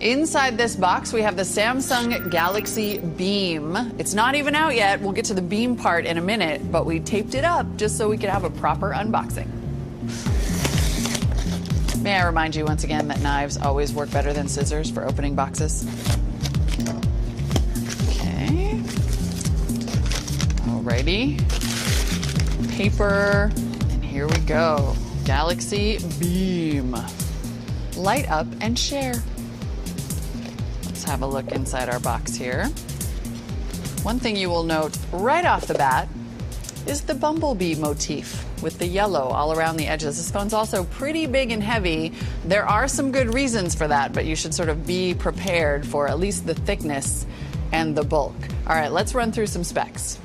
Inside this box, we have the Samsung Galaxy Beam. It's not even out yet. We'll get to the Beam part in a minute, but we taped it up just so we could have a proper unboxing. May I remind you once again that knives always work better than scissors for opening boxes? Okay. Alrighty. Paper, and here we go. Galaxy Beam. Light up and share. Let's have a look inside our box here. One thing you will note right off the bat is the bumblebee motif with the yellow all around the edges. This phone's also pretty big and heavy. There are some good reasons for that, but you should sort of be prepared for at least the thickness and the bulk. All right, let's run through some specs.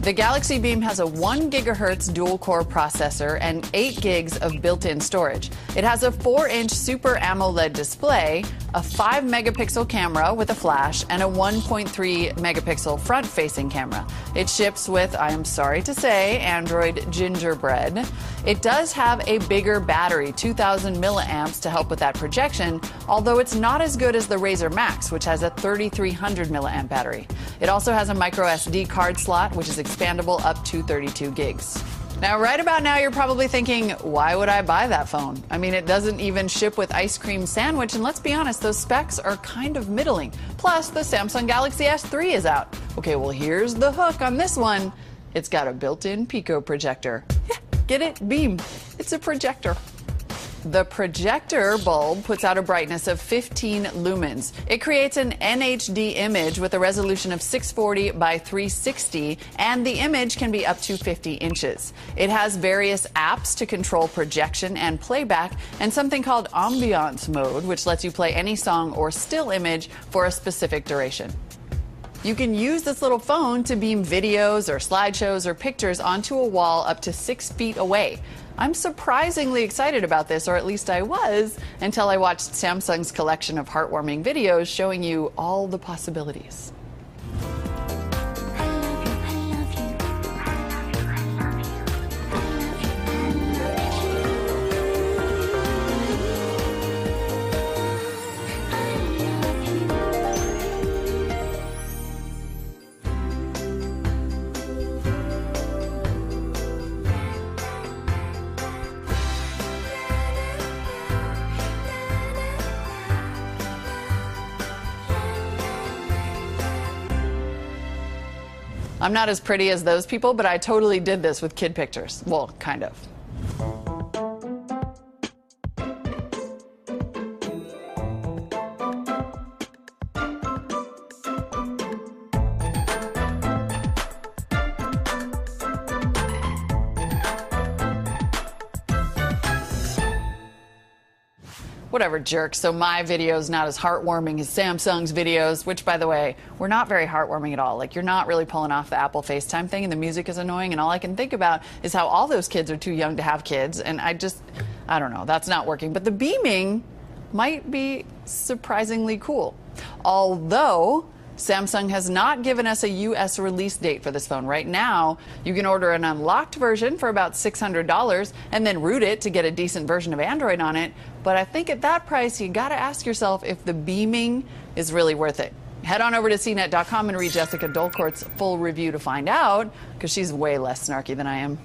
The Galaxy Beam has a 1 gigahertz dual-core processor and 8 gigs of built-in storage. It has a 4-inch Super AMOLED display, a 5-megapixel camera with a flash, and a 1.3 megapixel front-facing camera. It ships with, I am sorry to say, Android Gingerbread. It does have a bigger battery, 2,000 milliamps, to help with that projection, although it's not as good as the Razer Max, which has a 3,300 milliamp battery. It also has a micro SD card slot, which is expandable up to 32 gigs. Now, right about now, you're probably thinking, why would I buy that phone? I mean, it doesn't even ship with ice cream sandwich, and let's be honest, those specs are kind of middling. Plus, the Samsung Galaxy S3 is out. Okay, well, here's the hook on this one. It's got a built-in Pico projector. Yeah, get it? Beam. It's a projector. The projector bulb puts out a brightness of 15 lumens. It creates an NHD image with a resolution of 640 by 360, and the image can be up to 50 inches. It has various apps to control projection and playback, and something called ambiance mode, which lets you play any song or still image for a specific duration. You can use this little phone to beam videos or slideshows or pictures onto a wall up to 6 feet away. I'm surprisingly excited about this, or at least I was, until I watched Samsung's collection of heartwarming videos showing you all the possibilities. I'm not as pretty as those people, but I totally did this with kid pictures. Well, kind of. Whatever, jerk. So my video's not as heartwarming as Samsung's videos, which, by the way, were not very heartwarming at all. Like, you're not really pulling off the Apple FaceTime thing, and the music is annoying, and all I can think about is how all those kids are too young to have kids, and I don't know, that's not working. But the beaming might be surprisingly cool. Although Samsung has not given us a U.S. release date for this phone. Right now, you can order an unlocked version for about $600 and then root it to get a decent version of Android on it. But I think at that price, you got to ask yourself if the beaming is really worth it. Head on over to CNET.com and read Jessica Dolcourt's full review to find out, because she's way less snarky than I am.